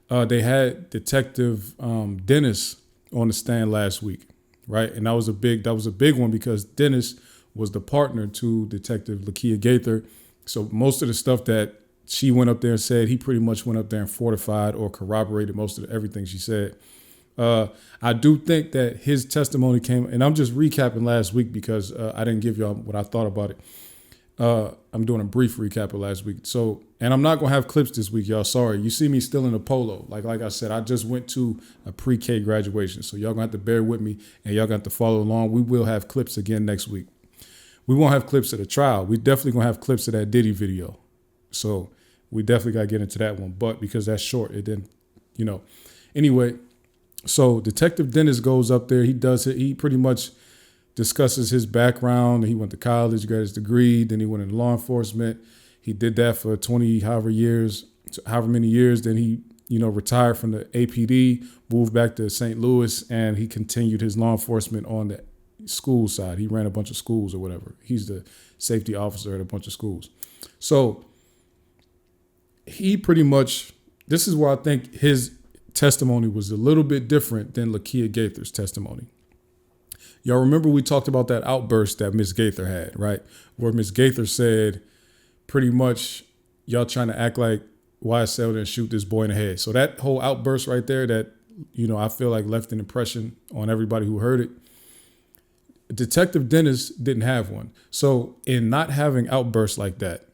They had Detective Dennis on the stand last week, right? And that was a big one because Dennis was the partner to Detective Lakia Gaither. So most of the stuff that she went up there and said, he pretty much went up there and fortified or corroborated most of everything she said. I do think that his testimony came, and I'm just recapping last week because I didn't give y'all what I thought about it. I'm doing a brief recap of last week. So, and I'm not gonna have clips this week, y'all. Sorry, you see me still in a polo. Like I said, I just went to a pre-K graduation, so y'all gonna have to bear with me, and y'all gonna have to follow along. We will have clips again next week. We won't have clips of the trial. We definitely gonna have clips of that Diddy video. So we definitely gotta get into that one. But because that's short, it didn't, Anyway, so Detective Dennis goes up there. He does it. He pretty much discusses his background. He went to college, got his degree, then he went into law enforcement. He did that for 20 however many years. Then he, retired from the APD, moved back to St. Louis, and he continued his law enforcement on the school side. He ran a bunch of schools or whatever. He's the safety officer at a bunch of schools. So he pretty much, this is where I think his testimony was a little bit different than Lakia Gaither's testimony. Y'all remember we talked about that outburst that Miss Gaither had, right? Where Miss Gaither said, pretty much, y'all trying to act like YSL didn't shoot this boy in the head. So that whole outburst right there that, I feel like left an impression on everybody who heard it. Detective Dennis didn't have one. So in not having outbursts like that,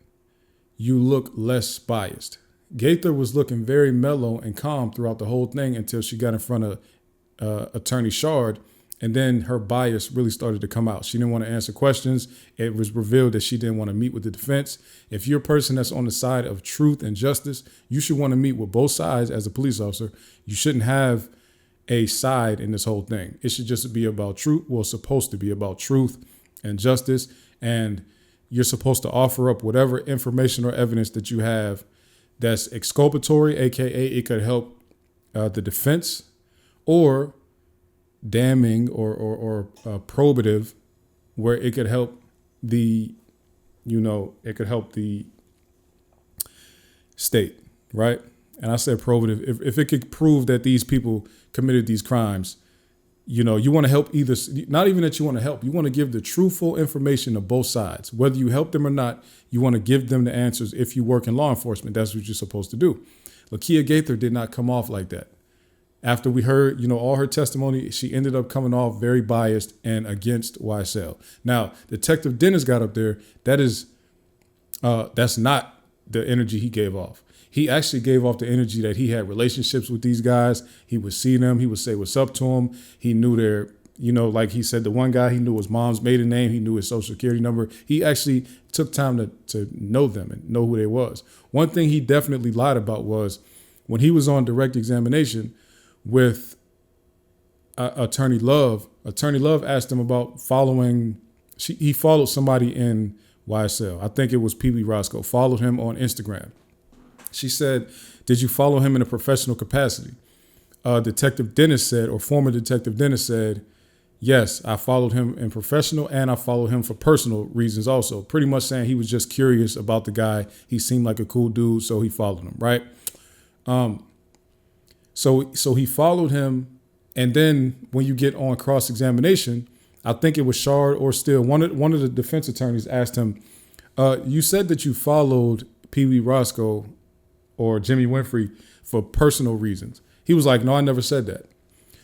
you look less biased. Gaither was looking very mellow and calm throughout the whole thing until she got in front of Attorney Shard. And then her bias really started to come out. She didn't want to answer questions. It was revealed that she didn't want to meet with the defense. If you're a person that's on the side of truth and justice, you should want to meet with both sides as a police officer. You shouldn't have a side in this whole thing. It should just be about truth. Well, it's supposed to be about truth and justice. And you're supposed to offer up whatever information or evidence that you have that's exculpatory, AKA it could help the defense, or damning or probative, where it could help the state, right? And I said probative. If it could prove that these people committed these crimes, you want to help either, not even that you want to help, you want to give the truthful information to both sides. Whether you help them or not, you want to give them the answers. If you work in law enforcement, that's what you're supposed to do. Lakia Gaither did not come off like that. After we heard, all her testimony, she ended up coming off very biased and against YSL. Now, Detective Dennis got up there. That's not the energy he gave off. He actually gave off the energy that he had relationships with these guys. He would see them. He would say what's up to them. He knew their, like he said, the one guy, he knew his mom's maiden name. He knew his social security number. He actually took time to know them and know who they was. One thing he definitely lied about was when he was on direct examination with Attorney Love. Attorney Love asked him about he followed somebody in YSL. I think it was Pee Wee Roscoe, followed him on Instagram. She said, did you follow him in a professional capacity? Detective Dennis said, or former Detective Dennis said, yes, I followed him in professional and I followed him for personal reasons also. Pretty much saying he was just curious about the guy. He seemed like a cool dude, so he followed him, right? So he followed him, and then when you get on cross-examination, I think it was Shard or Steele, one of the defense attorneys asked him, you said that you followed Pee Wee Roscoe or Jimmy Winfrey for personal reasons. He was like, no, I never said that.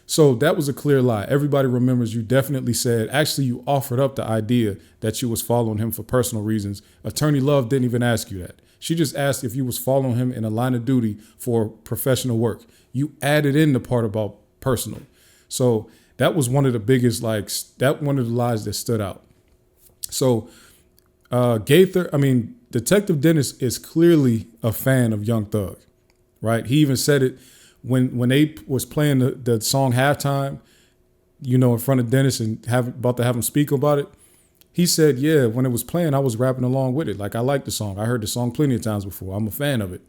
So that was a clear lie. Everybody remembers you definitely said, actually, you offered up the idea that you was following him for personal reasons. Attorney Love didn't even ask you that. She just asked if you was following him in a line of duty for professional work. You added in the part about personal. So that was one of the biggest, one of the lies that stood out. So Detective Dennis is clearly a fan of Young Thug, right? He even said it when they was playing the song Halftime, in front of Dennis and about to have him speak about it. He said, yeah, when it was playing, I was rapping along with it. Like, I like the song. I heard the song plenty of times before. I'm a fan of it.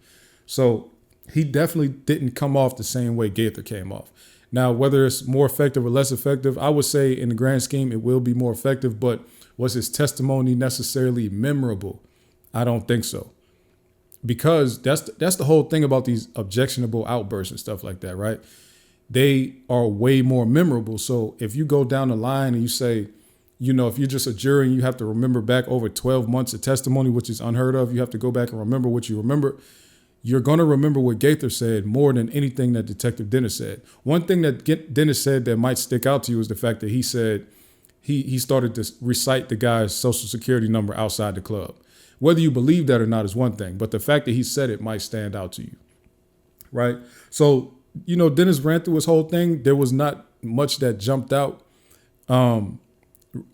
So he definitely didn't come off the same way Gaither came off. Now, whether it's more effective or less effective, I would say in the grand scheme, it will be more effective. But was his testimony necessarily memorable? I don't think so. because that's the whole thing about these objectionable outbursts and stuff like that, right? They are way more memorable. So if you go down the line and you say, if you're just a jury and you have to remember back over 12 months of testimony, which is unheard of, you have to go back and remember what you remember. You're going to remember what Gaither said more than anything that Detective Dennis said. One thing that Dennis said that might stick out to you is the fact that he said he started to recite the guy's social security number outside the club. Whether you believe that or not is one thing, but the fact that he said it might stand out to you, right? So, Dennis ran through his whole thing. There was not much that jumped out,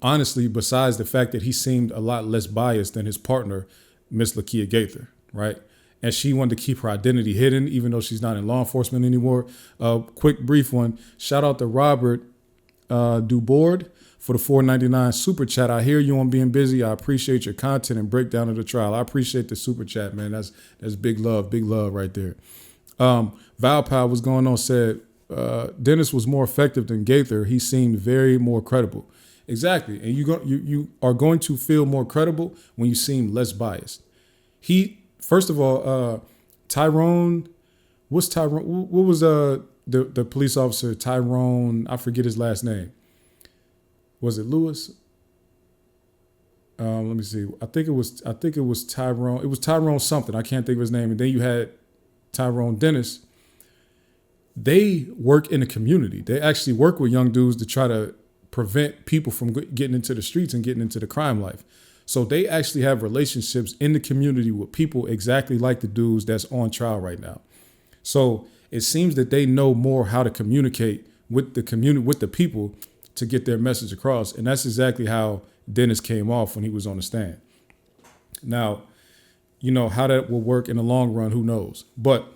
honestly, besides the fact that he seemed a lot less biased than his partner, Miss Lakia Gaither, right? And she wanted to keep her identity hidden, even though she's not in law enforcement anymore. Quick, brief one. Shout out to Robert Dubord for the $4.99 super chat. I hear you on being busy. I appreciate your content and breakdown of the trial. I appreciate the super chat, man. That's big love right there. Valpow was going on, said Dennis was more effective than Gaither. He seemed very more credible. Exactly. And you are going to feel more credible when you seem less biased. First of all, Tyrone, what's Tyrone? What was the police officer, Tyrone? I forget his last name. Was it Lewis? Let me see. I think it was Tyrone. It was Tyrone something. I can't think of his name. And then you had Tyrone Dennis. They work in the community. They actually work with young dudes to try to prevent people from getting into the streets and getting into the crime life. So they actually have relationships in the community with people exactly like the dudes that's on trial right now. So it seems that they know more how to communicate with the community, with the people, to get their message across. And that's exactly how Dennis came off when he was on the stand. Now, how that will work in the long run, who knows? But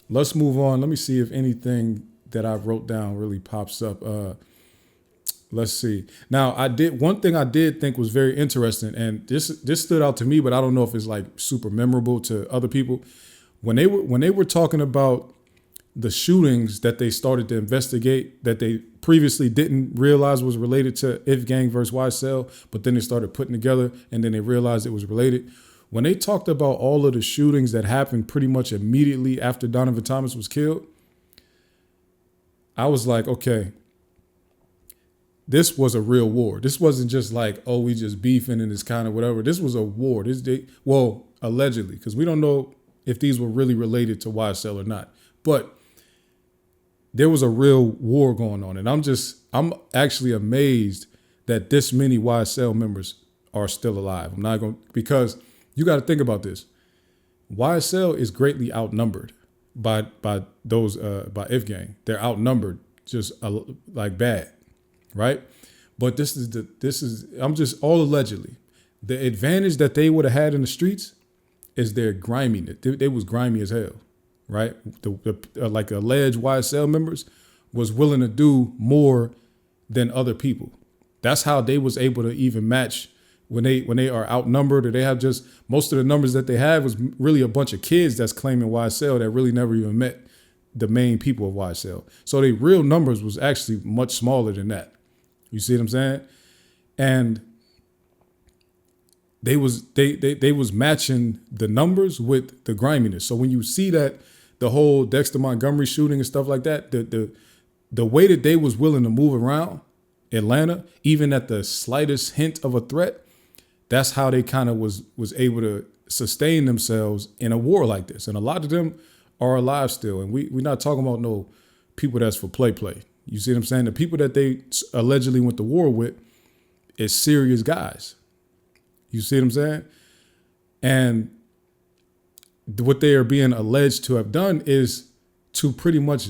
let's move on. Let me see if anything that I wrote down really pops up. Let's see. Now, one thing I did think was very interesting, and this stood out to me, but I don't know if it's like super memorable to other people. When they were talking about the shootings that they started to investigate that they previously didn't realize was related to If Gang versus YSL, but then they started putting together and then they realized it was related. When they talked about all of the shootings that happened pretty much immediately after Donovan Thomas was killed, I was like, okay, this was a real war. This wasn't just like, oh, we just beefing and it's kind of whatever. This was a war. Allegedly, because we don't know if these were really related to YSL or not. But there was a real war going on. And I'm actually amazed that this many YSL members are still alive. I'm not going, because you got to think about this. YSL is greatly outnumbered by If Gang. They're outnumbered just like bad, right? But this is I'm just all allegedly. The advantage that they would have had in the streets is their griminess. They was grimy as hell, right? The like alleged YSL members was willing to do more than other people. That's how they was able to even match when they are outnumbered, or they have just most of the numbers that they have was really a bunch of kids that's claiming YSL that really never even met the main people of YSL. So their real numbers was actually much smaller than that. You see what I'm saying? And they was matching the numbers with the griminess. So when you see that the whole Dexter Montgomery shooting and stuff like that, the way that they was willing to move around Atlanta, even at the slightest hint of a threat, that's how they kind of was able to sustain themselves in a war like this. And a lot of them are alive still. And we're not talking about no people that's for play. You see what I'm saying? The people that they allegedly went to war with is serious guys. You see what I'm saying? And what they are being alleged to have done is to pretty much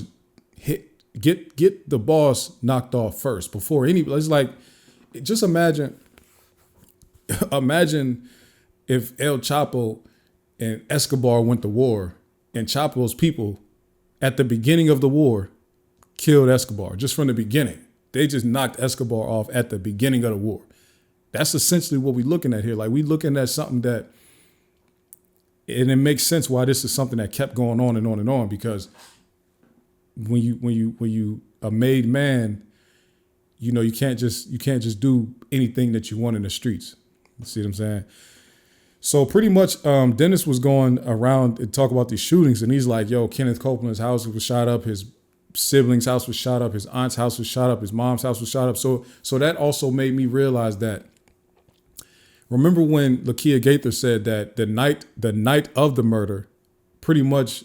get the boss knocked off first before anybody. It's like, just imagine if El Chapo and Escobar went to war and Chapo's people at the beginning of the war killed Escobar just from the beginning. They just knocked Escobar off at the beginning of the war. That's essentially what we're looking at here. Like, we looking at something that, and it makes sense why this is something that kept going on and on and on, because when you a made man, you can't just do anything that you want in the streets. You see what I'm saying? So pretty much, Dennis was going around and talk about these shootings, and he's like, "Yo, Kenneth Copeland's house was shot up, his siblings' house was shot up, his aunt's house was shot up, his mom's house was shot up." So that also made me realize that. Remember when Lakia Gaither said that the night of the murder, pretty much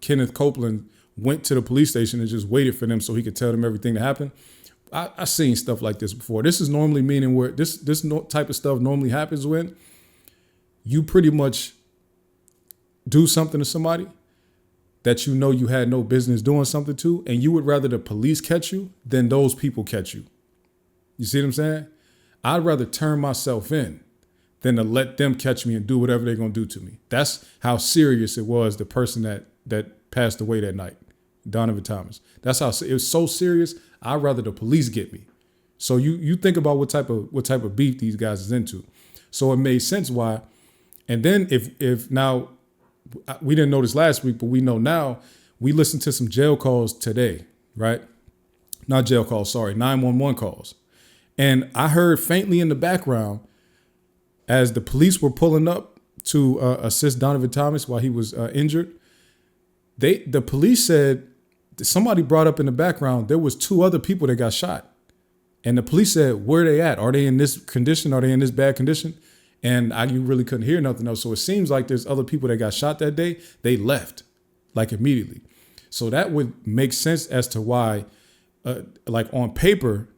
Kenneth Copeland went to the police station and just waited for them so he could tell them everything that happened. I've seen stuff like this before. This is normally meaning where this type of stuff normally happens when you pretty much do something to somebody that you know you had no business doing something to, and you would rather the police catch you than those people catch you. You see what I'm saying? I'd rather turn myself in than to let them catch me and do whatever they're going to do to me. That's how serious it was, the person that passed away that night, Donovan Thomas. That's how it was so serious. I'd rather the police get me. So you think about what type of beef these guys is into. So it made sense why. And then if now, we didn't know this last week, but we know now, we listened to some jail calls today, right? Not jail calls, sorry, 911 calls. And I heard faintly in the background as the police were pulling up to assist Donovan Thomas while he was injured. The police said, somebody brought up in the background, there was 2 other people that got shot. And the police said, where are they at? Are they in this condition? Are they in this bad condition? And you really couldn't hear nothing else. So it seems like there's other people that got shot that day. They left like immediately. So that would make sense as to why, like on paper,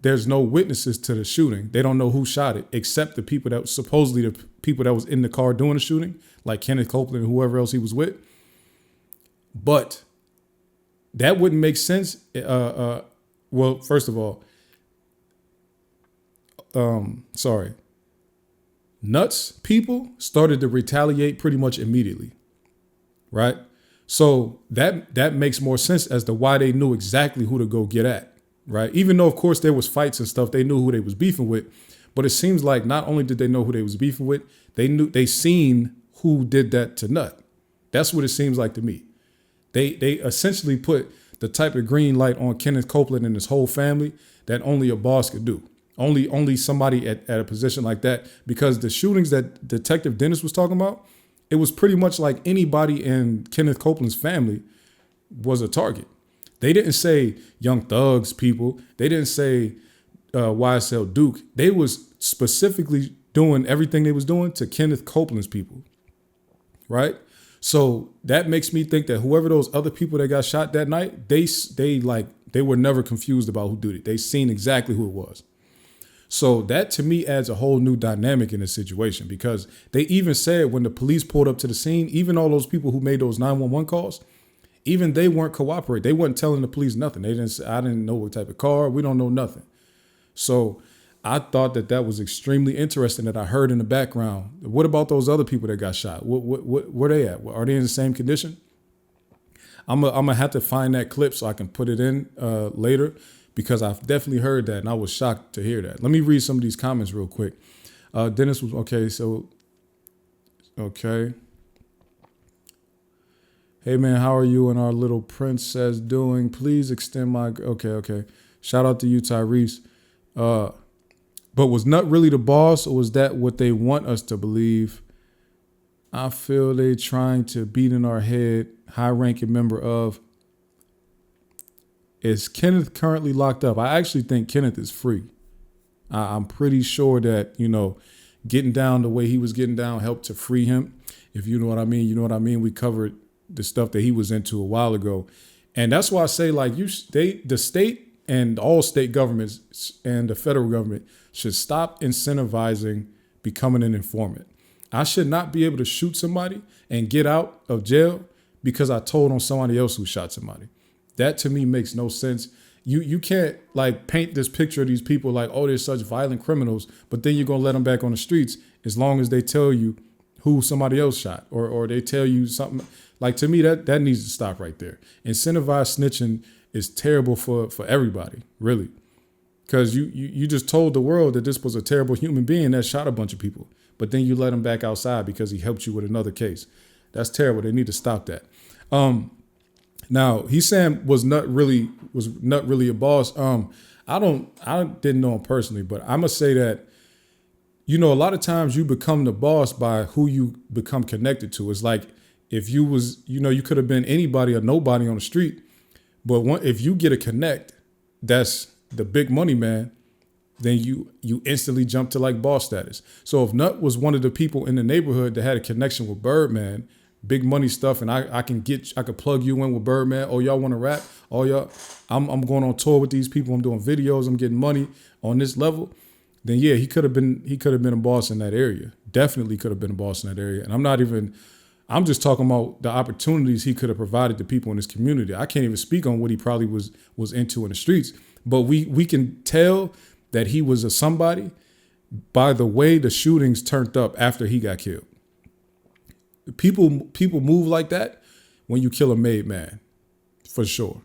there's no witnesses to the shooting. They don't know who shot it, except the people that supposedly the people that was in the car doing the shooting, like Kenneth Copeland and whoever else he was with. But that wouldn't make sense. Well, first of all, nuts people started to retaliate pretty much immediately, right? So that makes more sense as to why they knew exactly who to go get at, right? Even though, of course, there was fights and stuff, they knew who they was beefing with. But it seems like not only did they know who they was beefing with, they seen who did that to Nut. That's what it seems like to me. They essentially put the type of green light on Kenneth Copeland and his whole family that only a boss could do. Only somebody at a position like that, because the shootings that Detective Dennis was talking about, it was pretty much like anybody in Kenneth Copeland's family was a target. They didn't say Young Thug's people. They didn't say YSL Duke. They was specifically doing everything they was doing to Kenneth Copeland's people, right? So that makes me think that whoever those other people that got shot that night, they were never confused about who did it. They seen exactly who it was. So that to me adds a whole new dynamic in the situation, because they even said when the police pulled up to the scene, even all those people who made those 911 calls, even they weren't cooperating. They weren't telling the police nothing. They didn't say, I didn't know what type of car. We don't know nothing. So I thought that was extremely interesting that I heard in the background. What about those other people that got shot? Where they at? Are they in the same condition? I'm gonna have to find that clip so I can put it in later, because I've definitely heard that and I was shocked to hear that. Let me read some of these comments real quick. Dennis was okay. So, okay. Hey man, how are you and our little princess doing? Please extend my, okay. Shout out to you, Tyrese. But was Nut really the boss, or was that what they want us to believe? I feel they trying to beat in our head. High-ranking member of. Is Kenneth currently locked up? I actually think Kenneth is free. I'm pretty sure that, getting down the way he was getting down helped to free him. If you know what I mean, you know what I mean. We covered the stuff that he was into a while ago. And that's why I say, like, the state and all state governments and the federal government should stop incentivizing becoming an informant. I should not be able to shoot somebody and get out of jail because I told on somebody else who shot somebody. That to me makes no sense. You can't like paint this picture of these people like, oh, they're such violent criminals, but then you're going to let them back on the streets as long as they tell you who somebody else shot or they tell you something. Like, to me, that needs to stop right there. Incentivized snitching is terrible for everybody, really. Because you just told the world that this was a terrible human being that shot a bunch of people, but then you let him back outside because he helped you with another case. That's terrible. They need to stop that. Now he's saying was Nut really a boss? I didn't know him personally, but I'm gonna say that a lot of times you become the boss by who you become connected to. It's like if you was, you could have been anybody or nobody on the street, but if you get a connect, that's the big money man, then you instantly jump to like boss status. So if Nut was one of the people in the neighborhood that had a connection with Birdman, big money stuff, and I could plug you in with Birdman. Oh, y'all want to rap? Oh, y'all, I'm going on tour with these people. I'm doing videos. I'm getting money on this level. Then yeah, he could have been a boss in that area. Definitely could have been a boss in that area. And I'm just talking about the opportunities he could have provided to people in his community. I can't even speak on what he probably was into in the streets, but we can tell that he was a somebody by the way the shootings turned up after he got killed. People move like that when you kill a made man, for sure.